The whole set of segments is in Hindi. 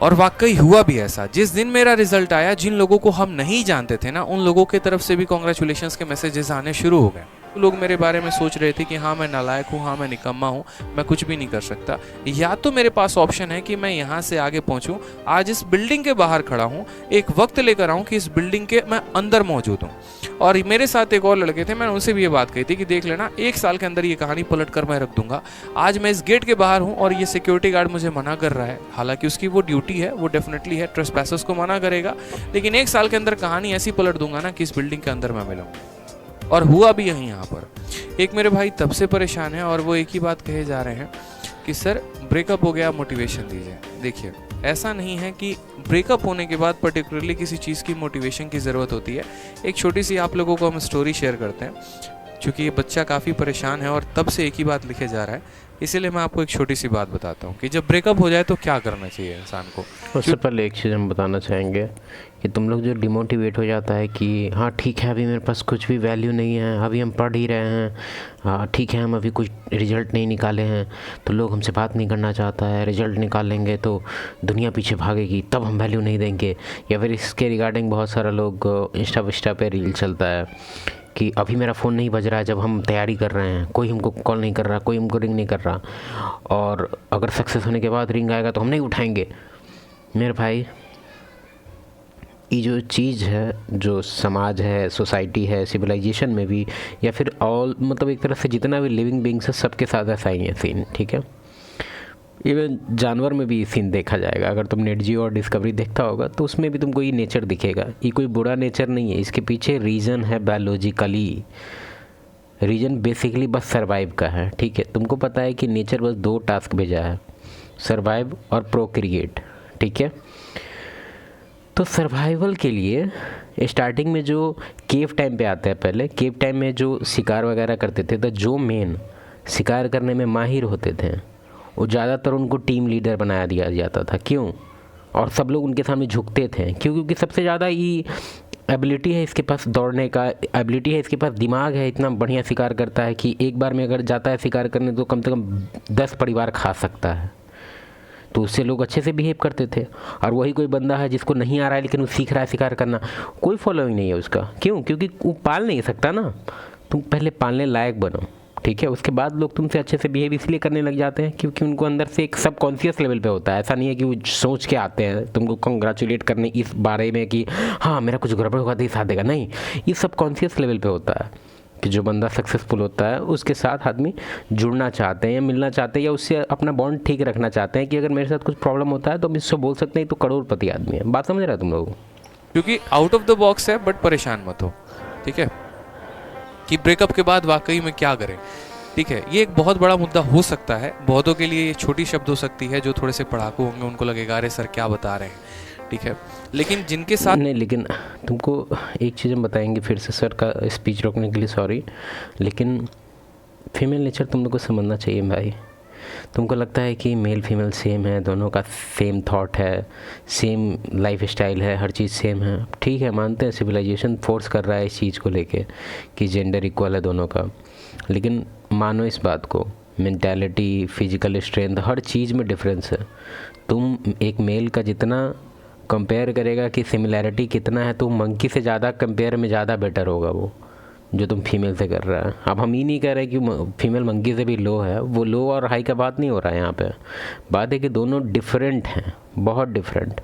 और वाकई हुआ भी ऐसा। जिस दिन मेरा रिजल्ट आया, जिन लोगों को हम नहीं जानते थे ना, उन लोगों की तरफ से भी कॉन्ग्रेचुलेशंस के मैसेजेस आने शुरू हो गए। तो लोग मेरे बारे में सोच रहे थे कि हाँ मैं नालायक हूँ, हाँ मैं निकम्मा हूँ, मैं कुछ भी नहीं कर सकता। या तो मेरे पास ऑप्शन है कि मैं यहाँ से आगे पहुँचूँ, आज इस बिल्डिंग के बाहर खड़ा हूँ, एक वक्त लेकर आऊँ कि इस बिल्डिंग के मैं अंदर मौजूद हूँ। और मेरे साथ एक और लड़के थे, मैंने उनसे भी ये बात कही थी कि देख लेना, 1 साल के अंदर ये कहानी पलट कर मैं रख दूंगा। आज मैं इस गेट के बाहर हूँ और ये सिक्योरिटी गार्ड मुझे मना कर रहा है, हालांकि उसकी वो ड्यूटी है, वो डेफिनेटली है, ट्रेसपैसर्स को मना करेगा, लेकिन 1 साल के अंदर कहानी ऐसी पलट दूंगा ना कि इस बिल्डिंग के अंदर मैं मिलूँ। और हुआ भी यही यहाँ पर। एक मेरे भाई तब से परेशान है और वो एक ही बात कहे जा रहे हैं कि सर ब्रेकअप हो गया, मोटिवेशन दीजिए। देखिए, ऐसा नहीं है कि ब्रेकअप होने के बाद पर्टिकुलरली किसी चीज़ की मोटिवेशन की ज़रूरत होती है। एक छोटी सी आप लोगों को हम स्टोरी शेयर करते हैं, क्योंकि ये बच्चा काफ़ी परेशान है और तब से एक ही बात लिखे जा रहा है, इसीलिए मैं आपको एक छोटी सी बात बताता हूँ कि जब ब्रेकअप हो जाए तो क्या करना चाहिए इंसान को। उससे पहले एक चीज़ हम बताना चाहेंगे कि तुम लोग जो डिमोटिवेट हो जाता है कि हाँ ठीक है, अभी मेरे पास कुछ भी वैल्यू नहीं है, अभी हम पढ़ ही रहे हैं, हाँ ठीक है, हम अभी कुछ रिजल्ट नहीं निकाले हैं तो लोग हमसे बात नहीं करना चाहता है, रिजल्ट निकाल लेंगे तो दुनिया पीछे भागेगी, तब हम वैल्यू नहीं देंगे। या फिर इसके रिगार्डिंग बहुत सारा लोग इंस्टा पे रील चलता है कि अभी मेरा फ़ोन नहीं बज रहा है जब हम तैयारी कर रहे हैं, कोई हमको कॉल नहीं कर रहा, कोई हमको रिंग नहीं कर रहा, और अगर सक्सेस होने के बाद रिंग आएगा तो हम नहीं उठाएंगे। मेरे भाई, ये जो चीज़ है, जो समाज है, सोसाइटी है, सिविलाइजेशन में भी, या फिर ऑल मतलब एक तरह से जितना भी लिविंग बींग्स है सबके साथ ऐसा ही है सीन, ठीक है। इवन जानवर में भी सीन देखा जाएगा। अगर तुम नेट जियो और डिस्कवरी देखता होगा तो उसमें भी तुमको ये नेचर दिखेगा। ये कोई बुरा नेचर नहीं है, इसके पीछे रीज़न है बायोलॉजिकली। रीज़न बेसिकली बस सर्वाइव का है, ठीक है। तुमको पता है कि नेचर बस 2 टास्क भेजा है, सर्वाइव और प्रोक्रिएट, ठीक है। तो सर्वाइवल के लिए स्टार्टिंग में जो केव टाइम पे आता है, पहले केव टाइम में जो शिकार वगैरह करते थे, तो जो मेन शिकार करने में माहिर होते थे वो ज़्यादातर उनको टीम लीडर बनाया दिया जाता था। क्यों? और सब लोग उनके सामने झुकते थे। क्यों? क्योंकि सबसे ज़्यादा ये एबिलिटी है इसके पास, दौड़ने का एबिलिटी है इसके पास, दिमाग है, इतना बढ़िया शिकार करता है कि एक बार में अगर जाता है शिकार करने तो कम से कम 10 परिवार खा सकता है। तो उससे लोग अच्छे से बिहेव करते थे। और वही कोई बंदा है जिसको नहीं आ रहा है लेकिन वो सीख रहा है शिकार करना, कोई फॉलोइंग नहीं है उसका। क्यों? क्योंकि वो पाल नहीं सकता ना। तुम पहले पालने लायक बनो, ठीक है। उसके बाद लोग तुमसे अच्छे से बिहेव इसलिए करने लग जाते हैं क्योंकि उनको अंदर से एक सबकॉन्शियस लेवल पे होता है। ऐसा नहीं है कि वो सोच के आते हैं तुमको कंग्रेचुलेट करने इस बारे में कि हाँ मेरा कुछ गड़बड़ होगा तो ये साथ देगा। नहीं, ये सबकॉन्शियस लेवल पे होता है कि जो बंदा सक्सेसफुल होता है उसके साथ आदमी जुड़ना चाहते हैं या मिलना चाहते हैं या उससे अपना बॉन्ड ठीक रखना चाहते हैं कि अगर मेरे साथ कुछ प्रॉब्लम होता है तो हम इससे बोल सकते हैं। तो करोड़पति आदमी है। बात समझ रहा है तुम लोग? क्योंकि आउट ऑफ द बॉक्स है, बट परेशान मत हो, ठीक है, कि ब्रेकअप के बाद वाकई में क्या करें। ठीक है, ये एक बहुत बड़ा मुद्दा हो सकता है। बहुतों के लिए ये छोटी शब्द हो सकती है, जो थोड़े से पढ़ाकू होंगे उनको लगेगा अरे सर क्या बता रहे हैं, ठीक है। लेकिन जिनके साथ नहीं, लेकिन तुमको एक चीज़ हम बताएंगे फिर से, सर का स्पीच रोकने के लिए सॉरी, लेकिन फीमेल नेचर तुम लोग को समझना चाहिए भाई। तुमको लगता है कि मेल फीमेल सेम है, दोनों का सेम थॉट है, सेम लाइफ स्टाइल है, हर चीज़ सेम है, ठीक है, मानते हैं सिविलाइजेशन फोर्स कर रहा है इस चीज़ को लेके कि जेंडर इक्वल है दोनों का, लेकिन मानो इस बात को, मेंटालिटी, फिजिकल स्ट्रेंथ, हर चीज़ में डिफरेंस है। तुम एक मेल का जितना कंपेयर करेगा कि सिमिलैरिटी कितना है, तो मंकी से ज़्यादा कंपेयर में ज़्यादा बेटर होगा वो जो तुम फीमेल से कर रहा है। अब हम ये नहीं कह रहे कि फीमेल मंकी से भी लो है, वो लो और हाई का बात नहीं हो रहा है यहाँ पे। बात है कि दोनों डिफरेंट हैं, बहुत डिफरेंट।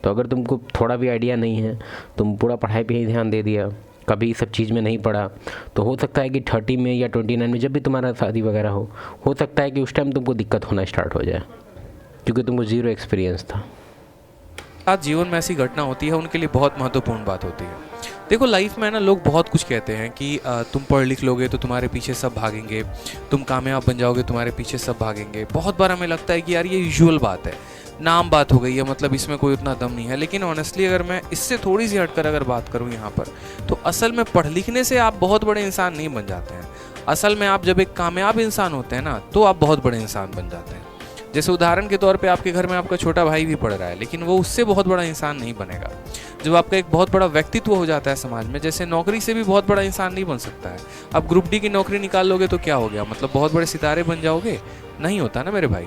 तो अगर तुमको थोड़ा भी आइडिया नहीं है, तुम पूरा पढ़ाई पे ही ध्यान दे दिया, कभी सब चीज़ में नहीं पढ़ा, तो हो सकता है कि 30 में या 29 में जब भी तुम्हारा शादी वगैरह हो सकता है कि उस टाइम तुमको दिक्कत होना स्टार्ट हो जाए, क्योंकि तुमको ज़ीरो एक्सपीरियंस था। साथ जीवन में ऐसी घटना होती है उनके लिए बहुत महत्वपूर्ण बात होती है। देखो लाइफ में ना लोग बहुत कुछ कहते हैं कि तुम पढ़ लिख लोगे तो तुम्हारे पीछे सब भागेंगे, तुम कामयाब बन जाओगे तुम्हारे पीछे सब भागेंगे। बहुत बार हमें लगता है कि यार ये यूजुअल बात है, नाम बात हो गई है, मतलब इसमें कोई उतना दम नहीं है। लेकिन ऑनेस्टली अगर मैं इससे थोड़ी सी हटकर अगर बात करूँ यहाँ पर, तो असल में पढ़ लिखने से आप बहुत बड़े इंसान नहीं बन जाते हैं। असल में आप जब एक कामयाब इंसान होते हैं ना, तो आप बहुत बड़े इंसान बन जाते हैं। जैसे उदाहरण के तौर पे आपके घर में आपका छोटा भाई भी पढ़ रहा है, लेकिन वो उससे बहुत बड़ा इंसान नहीं बनेगा। जब आपका एक बहुत बड़ा व्यक्तित्व हो जाता है समाज में, जैसे नौकरी से भी बहुत बड़ा इंसान नहीं बन सकता है। अब ग्रुप डी की नौकरी निकाल लोगे तो क्या हो गया, मतलब बहुत बड़े सितारे बन जाओगे? नहीं होता ना मेरे भाई।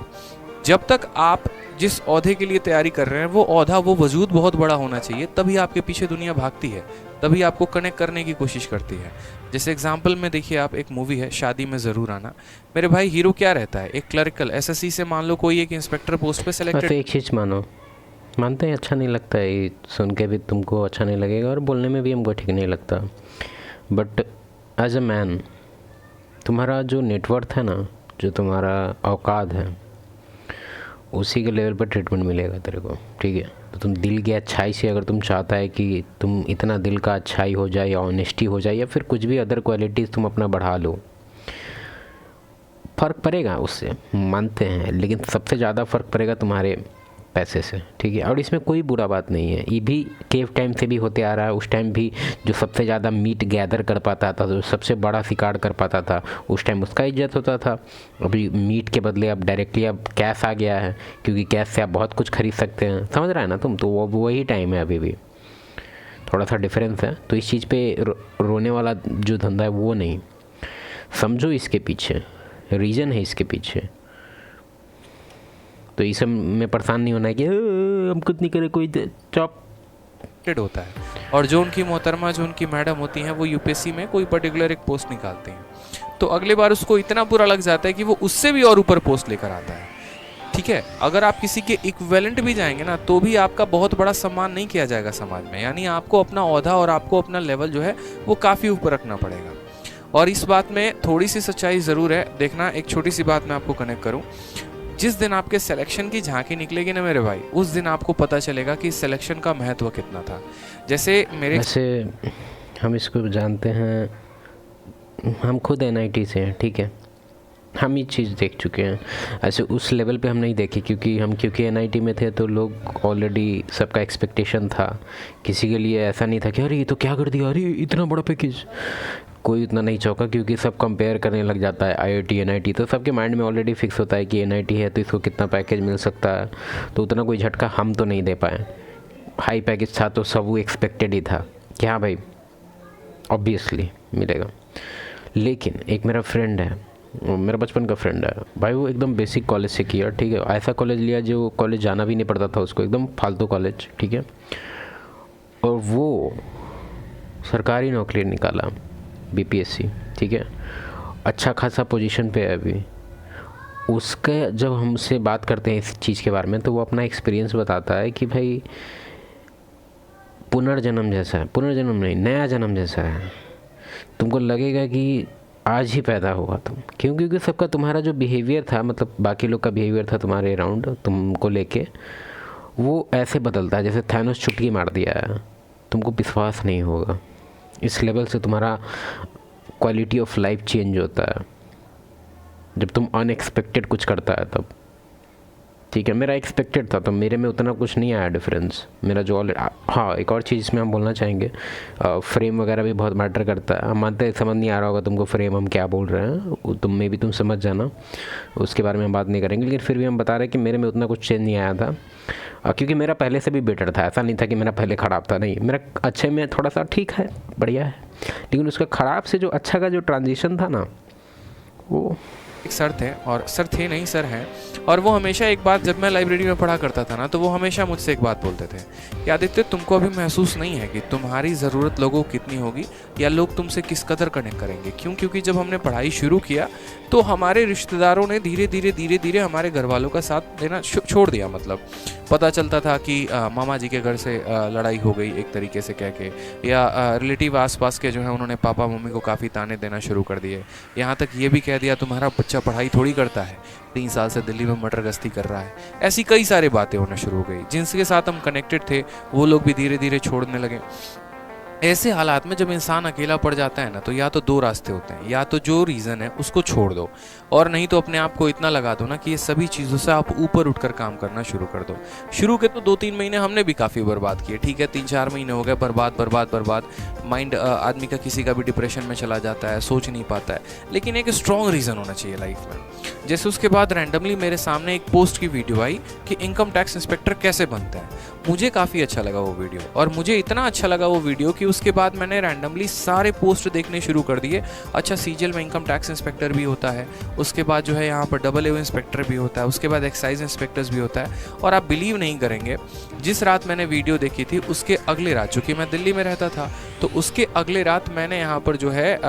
जब तक आप जिस ओहदे के लिए तैयारी कर रहे हैं वो ओहदा, वो वजूद बहुत बड़ा होना चाहिए, तभी आपके पीछे दुनिया भागती है, तभी आपको कनेक्ट करने की कोशिश करती है। जैसे एग्जाम्पल में देखिए आप, एक मूवी है शादी में ज़रूर आना, मेरे भाई हीरो क्या रहता है, एक क्लरिकल एसएससी से मान लो कोई एक इंस्पेक्टर पोस्ट पे वैसे सिलेक्टेड। एक चीज़ मानो, मानते हैं अच्छा नहीं लगता है, ये सुन के भी तुमको अच्छा नहीं लगेगा और बोलने में भी हमको ठीक नहीं लगता, बट एज अ मैन तुम्हारा जो नेटवर्थ है ना, जो तुम्हारा औकात है, उसी के लेवल पर ट्रीटमेंट मिलेगा तेरे को, ठीक है। तो तुम दिल की अच्छाई से, अगर तुम चाहता है कि तुम इतना दिल का अच्छाई हो जाए या ऑनेस्टी हो जाए या फिर कुछ भी अदर क्वालिटीज़ तुम अपना बढ़ा लो, फ़र्क पड़ेगा उससे, मानते हैं, लेकिन सबसे ज़्यादा फ़र्क पड़ेगा तुम्हारे पैसे से, ठीक है। और इसमें कोई बुरा बात नहीं है, ये भी केव टाइम से भी होते आ रहा है। उस टाइम भी जो सबसे ज़्यादा मीट गैदर कर पाता था, जो सबसे बड़ा शिकार कर पाता था, उस टाइम उसका इज्जत होता था। अभी मीट के बदले अब डायरेक्टली अब कैश आ गया है, क्योंकि कैश से आप बहुत कुछ खरीद सकते हैं, समझ रहा है ना तुम। तो वो वही टाइम है, अभी भी थोड़ा सा डिफरेंस है। तो इस चीज़ पे रोने वाला जो धंधा है वो नहीं, समझो इसके पीछे रीज़न है, इसके पीछे। तो इस सब में परेशान नहीं होना है कि हम कुछ नहीं करे, कोई चॉप होता है। और जो उनकी मोहतरमा, जो उनकी मैडम होती हैं, वो यूपीएससी में कोई पर्टिकुलर एक पोस्ट निकालती हैं, तो अगली बार उसको इतना बुरा लग जाता है कि वो उससे भी और ऊपर पोस्ट लेकर आता है, ठीक है। अगर आप किसी के इक्विवेलेंट भी जाएंगे ना, तो भी आपका बहुत बड़ा सम्मान नहीं किया जाएगा समाज में। यानी आपको अपना ओहदा और आपको अपना लेवल जो है वो काफ़ी ऊपर रखना पड़ेगा। और इस बात में थोड़ी सी सच्चाई ज़रूर है। देखना, एक छोटी सी बात मैं आपको कनेक्ट करूँ, जिस दिन आपके सिलेक्शन की झांकी निकलेगी ना मेरे भाई, उस दिन आपको पता चलेगा कि सिलेक्शन का महत्व कितना था। जैसे वैसे हम इसको जानते हैं, हम खुद एनआईटी से हैं, ठीक है, हम ये चीज़ देख चुके हैं। ऐसे उस लेवल पे हम नहीं देखे, क्योंकि एनआईटी में थे तो लोग ऑलरेडी, सबका एक्सपेक्टेशन था। किसी के लिए ऐसा नहीं था कि अरे ये तो क्या कर दिया, अरे इतना बड़ा पैकेज, कोई उतना नहीं चौंका, क्योंकि सब कंपेयर करने लग जाता है आईआईटी एनआईटी। तो सबके माइंड में ऑलरेडी फिक्स होता है कि एनआईटी है तो इसको कितना पैकेज मिल सकता है। तो उतना कोई झटका हम तो नहीं दे पाए। हाई पैकेज था तो सब वो एक्सपेक्टेड ही था कि हाँ भाई ऑब्वियसली मिलेगा। लेकिन एक मेरा फ्रेंड है, मेरा बचपन का फ्रेंड है भाई, वो एकदम बेसिक कॉलेज से किया, ठीक है। ऐसा कॉलेज लिया जो कॉलेज जाना भी नहीं पड़ता था उसको, एकदम फालतू कॉलेज, ठीक है। और वो सरकारी नौकरी निकाला, बीपीएससी, ठीक है, अच्छा खासा पोजीशन पे है अभी। उसके जब हमसे बात करते हैं इस चीज़ के बारे में, तो वो अपना एक्सपीरियंस बताता है कि भाई पुनर्जन्म जैसा है, पुनर्जन्म नहीं, नया जन्म जैसा है। तुमको लगेगा कि आज ही पैदा हुआ तुम, क्यों? क्योंकि सबका तुम्हारा जो बिहेवियर था, मतलब बाकी लोग का बिहेवियर था तुम्हारे अराउंड, तुमको लेके, वो ऐसे बदलता है जैसे थैनोस चुटकी मार दिया है। तुमको विश्वास नहीं होगा। इस लेवल से तुम्हारा क्वालिटी ऑफ लाइफ चेंज होता है जब तुम अनएक्सपेक्टेड कुछ करता है तब, ठीक है। मेरा एक्सपेक्टेड था तो मेरे में उतना कुछ नहीं आया डिफरेंस, मेरा जो हाँ, एक और चीज़ इसमें हम बोलना चाहेंगे, फ्रेम वगैरह भी बहुत मैटर करता है। हम मानते हैं समझ नहीं आ रहा होगा तुमको फ्रेम हम क्या बोल रहे हैं, तुम में भी तुम समझ जाना, उसके बारे में हम बात नहीं करेंगे। लेकिन फिर भी हम बता रहे हैं कि मेरे में उतना कुछ चेंज नहीं आया था, क्योंकि मेरा पहले से भी बेटर था। ऐसा नहीं था कि मेरा पहले ख़राब था, नहीं, मेरा अच्छे में थोड़ा सा ठीक है, बढ़िया है। लेकिन उसका ख़राब से जो अच्छा का जो ट्रांजिशन था ना, वो एक सर थे, और सर थे नहीं, सर हैं, और वो हमेशा एक बात, जब मैं लाइब्रेरी में पढ़ा करता था ना, तो वो हमेशा मुझसे एक बात बोलते थे कि आदित्य, तुमको अभी महसूस नहीं है कि तुम्हारी ज़रूरत लोगों को कितनी होगी या लोग तुमसे किस कदर कनेक्ट करेंगे। क्यों? क्योंकि जब हमने पढ़ाई शुरू किया तो हमारे रिश्तेदारों ने धीरे धीरे हमारे घर वालों का साथ देना छोड़ दिया। मतलब पता चलता था कि मामा जी के घर से लड़ाई हो गई एक तरीके से कह के, या रिलेटिव आसपास के जो है उन्होंने पापा मम्मी को काफ़ी ताने देना शुरू कर दिए। यहाँ तक ये भी कह दिया तुम्हारा बच्चा पढ़ाई थोड़ी करता है, 3 साल से दिल्ली में मटर गश्ती कर रहा है। ऐसी कई सारी बातें होना शुरू हो गई। जिनके साथ हम कनेक्टेड थे वो लोग भी धीरे धीरे छोड़ने लगे। ऐसे हालात में जब इंसान अकेला पड़ जाता है ना, तो या तो 2 रास्ते होते हैं, या तो जो रीज़न है उसको छोड़ दो, और नहीं तो अपने आप को इतना लगा दो ना कि ये सभी चीज़ों से आप ऊपर उठकर काम करना शुरू कर दो। शुरू के तो 2-3 महीने हमने भी काफ़ी बर्बाद किए, ठीक है, 3-4 महीने हो गए बर्बाद। माइंड आदमी का किसी का भी डिप्रेशन में चला जाता है, सोच नहीं पाता है। लेकिन एक स्ट्रॉन्ग रीज़न होना चाहिए लाइफ में। जैसे उसके बाद रैंडमली मेरे सामने एक पोस्ट की वीडियो आई कि इनकम टैक्स इंस्पेक्टर कैसे बनते हैं। मुझे काफ़ी अच्छा लगा वो वीडियो, और मुझे इतना अच्छा लगा वो वीडियो कि उसके बाद मैंने रैंडमली सारे पोस्ट देखने शुरू कर दिए। अच्छा, सीजीएल में इनकम टैक्स इंस्पेक्टर भी होता है, उसके बाद जो है यहाँ पर डबल ए इंस्पेक्टर भी होता है, उसके बाद एक्साइज इंस्पेक्टर्स भी होता है। और आप बिलीव नहीं करेंगे, जिस रात मैंने वीडियो देखी थी उसके अगले रात, चूँकि मैं दिल्ली में रहता था, तो उसके अगले रात मैंने यहाँ पर जो है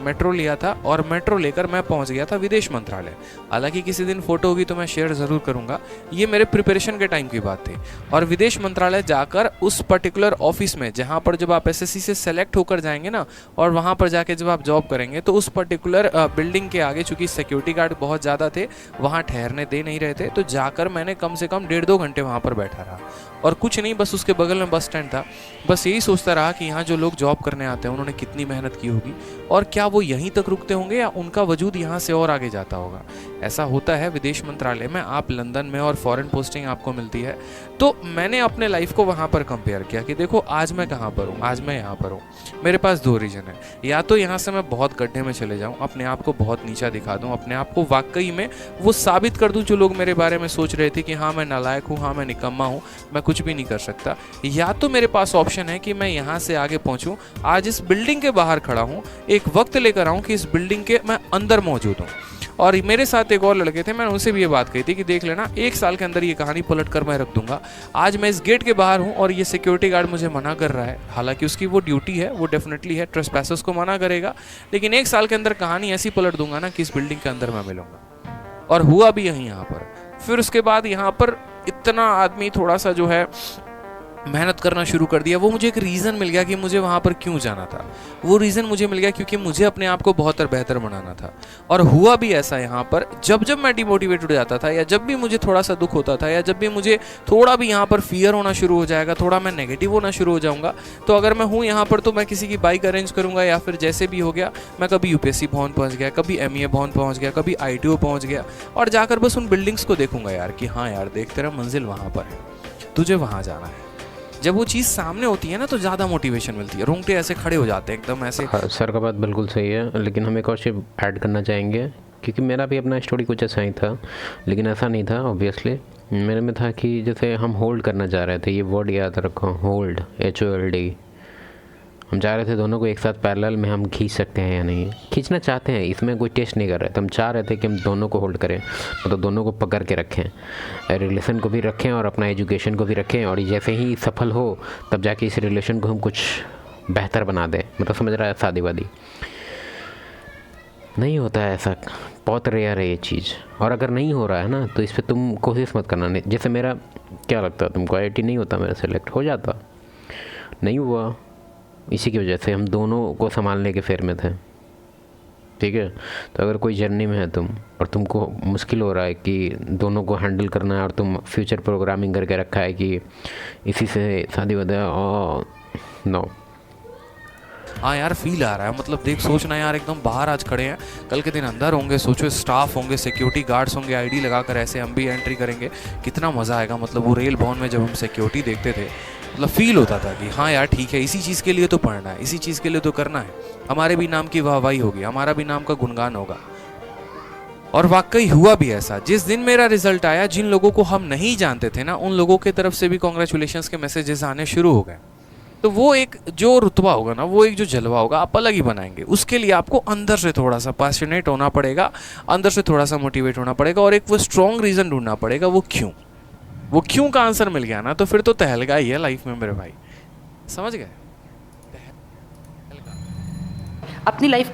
मेट्रो लिया था और मेट्रो लेकर मैं पहुँच गया था विदेश मंत्रालय। हालांकि किसी दिन फोटो होगी तो मैं शेयर ज़रूर करूँगा, ये मेरे प्रिपरेशन के टाइम की बात थी। और विदेश मंत्रालय जाकर उस पर्टिकुलर ऑफिस में, जहाँ पर जब आप एसएससी से सेलेक्ट होकर जाएंगे ना, और वहाँ पर जाके जब आप जॉब करेंगे, तो उस पर्टिकुलर बिल्डिंग के आगे, चूँकि सिक्योरिटी गार्ड बहुत ज़्यादा थे, वहाँ ठहरने दे नहीं रहे थे, तो जाकर मैंने कम से कम 1.5-2 घंटे वहाँ पर बैठा रहा। और कुछ नहीं, बस उसके बगल में बस स्टैंड था, बस यही सोचता रहा कि यहाँ जो लोग जॉब करने आते हैं उन्होंने कितनी मेहनत की होगी, और क्या वो यहीं तक रुकते होंगे या उनका वजूद यहाँ से और आगे जाता होगा। ऐसा होता है विदेश मंत्रालय में, आप लंदन में और फॉरेन पोस्टिंग आपको मिलती है। तो मैंने अपने लाइफ को वहाँ पर कंपेयर किया कि देखो आज मैं कहाँ पर हूँ, आज मैं यहाँ पर हूँ। मेरे पास 2 रीज़न है, या तो यहाँ से मैं बहुत गड्ढे में चले जाऊँ, अपने आप को बहुत नीचा दिखा दूँ, अपने आप को वाकई में वो साबित कर दूँ जो लोग मेरे बारे में सोच रहे थे कि हाँ मैं नालायक हूँ, हाँ मैं निकम्मा हूँ, मैं कुछ भी नहीं कर सकता। या तो मेरे पास ऑप्शन है कि मैं यहाँ से आगे पहुँचूँ, आज इस बिल्डिंग के बाहर खड़ा हूँ, एक वक्त लेकर आऊँ कि इस बिल्डिंग के मैं अंदर मौजूद हूँ। और मेरे साथ एक और लड़के थे, मैंने उनसे भी ये बात कही थी कि देख लेना 1 साल के अंदर ये कहानी पलट कर मैं रख दूंगा। आज मैं इस गेट के बाहर हूँ और ये सिक्योरिटी गार्ड मुझे मना कर रहा है, हालांकि उसकी वो ड्यूटी है, वो डेफिनेटली है, ट्रेसपैसर्स को मना करेगा, लेकिन 1 साल के अंदर कहानी ऐसी पलट दूंगा ना कि इस बिल्डिंग के अंदर मैं मिलूंगा। और हुआ भी यहीं यहाँ पर। फिर उसके बाद यहाँ पर इतना आदमी थोड़ा सा जो है मेहनत करना शुरू कर दिया। वो मुझे एक रीज़न मिल गया कि मुझे वहाँ पर क्यों जाना था। वो रीज़न मुझे मिल गया क्योंकि मुझे अपने आप को बहुत बेहतर बनाना था। और हुआ भी ऐसा यहाँ पर, जब जब मैं डिमोटिवेटेड हो जाता था, या जब भी मुझे थोड़ा सा दुख होता था, या जब भी मुझे थोड़ा भी यहाँ पर फियर होना शुरू हो जाएगा, थोड़ा मैं नेगेटिव होना शुरू हो जाऊँगा, तो अगर मैं हूँ यहाँ पर तो मैं किसी की बाइक अरेंज करूँगा, या फिर जैसे भी हो गया मैं कभी यूपीएससी भवन पहुँच गया, कभी एमईए भवन पहुँच गया, कभी आईटीओ पहुँच गया, और जाकर बस उन बिल्डिंग्स को देखूंगा यार कि हाँ यार देख तेरा मंजिल वहाँ पर है, तुझे वहाँ जाना है। जब वो चीज़ सामने होती है ना तो ज़्यादा मोटिवेशन मिलती है, रोंगटे ऐसे खड़े हो जाते हैं एकदम ऐसे। हाँ, सर का बात बिल्कुल सही है, लेकिन हम एक और चीज़ ऐड करना चाहेंगे, क्योंकि मेरा भी अपना स्टोरी कुछ ऐसा ही था, लेकिन ऐसा नहीं था ऑब्वियसली। मेरे में था कि जैसे हम होल्ड करना चाह रहे थे, ये वर्ड याद रखो, होल्ड, HOLD। हम चाह रहे थे दोनों को एक साथ पैरेलल में हम खींच सकते हैं या नहीं, खींचना चाहते हैं, इसमें कोई टेस्ट नहीं कर रहे थे, हम चाह रहे थे कि हम दोनों को होल्ड करें, मतलब दोनों को पकड़ के रखें, रिलेशन को भी रखें और अपना एजुकेशन को भी रखें, और जैसे ही सफल हो तब जाके इस रिलेशन को हम कुछ बेहतर बना दें। मतलब समझ रहा है, शादी वादी नहीं होता है ऐसा, बहुत रेयर है ये चीज़। और अगर नहीं हो रहा है ना तो इस पर तुम कोशिश मत करना। नहीं, जैसे मेरा क्या लगता है तुमको, IIT नहीं होता मेरा सिलेक्ट, हो जाता, नहीं हुआ, इसी की वजह से हम दोनों को संभालने के फेर में थे। ठीक है, तो अगर कोई जर्नी में है तुम और तुमको मुश्किल हो रहा है कि दोनों को हैंडल करना है, और तुम फ्यूचर प्रोग्रामिंग करके रखा है कि इसी से शादी होता है, नो। हाँ यार फील आ रहा है, मतलब देख सोचना यार, एकदम बाहर आज खड़े हैं, कल के दिन अंदर होंगे, सोचो स्टाफ होंगे, सिक्योरिटी गार्ड्स होंगे, आईडी लगाकर ऐसे हम भी एंट्री करेंगे, कितना मज़ा आएगा। मतलब वो रेल भवन में जब हम सिक्योरिटी देखते थे, मतलब फील होता था कि हाँ यार ठीक है, इसी चीज़ के लिए तो पढ़ना है, इसी चीज़ के लिए तो करना है, हमारे भी नाम की वाहवाही होगी, हमारा भी नाम का गुणगान होगा। और वाकई हुआ भी ऐसा। जिस दिन मेरा रिजल्ट आया, जिन लोगों को हम नहीं जानते थे ना, उन लोगों की तरफ से भी कॉन्ग्रेचुलेशंस के मैसेजेस आने शुरू हो गए। तो वो एक जो रुतबा होगा ना, वो एक जो जलवा होगा, आप अलग ही बनाएंगे। उसके लिए आपको अंदर से थोड़ा सा पैशनेट होना पड़ेगा, अंदर से थोड़ा सा मोटिवेट होना पड़ेगा, और एक वो स्ट्रॉन्ग रीज़न ढूंढना पड़ेगा। वो क्यों का आंसर मिल गया ना, तो फिर तो तहलका ही है लाइफ में मेरे भाई, समझ गए। अपनी लाइफ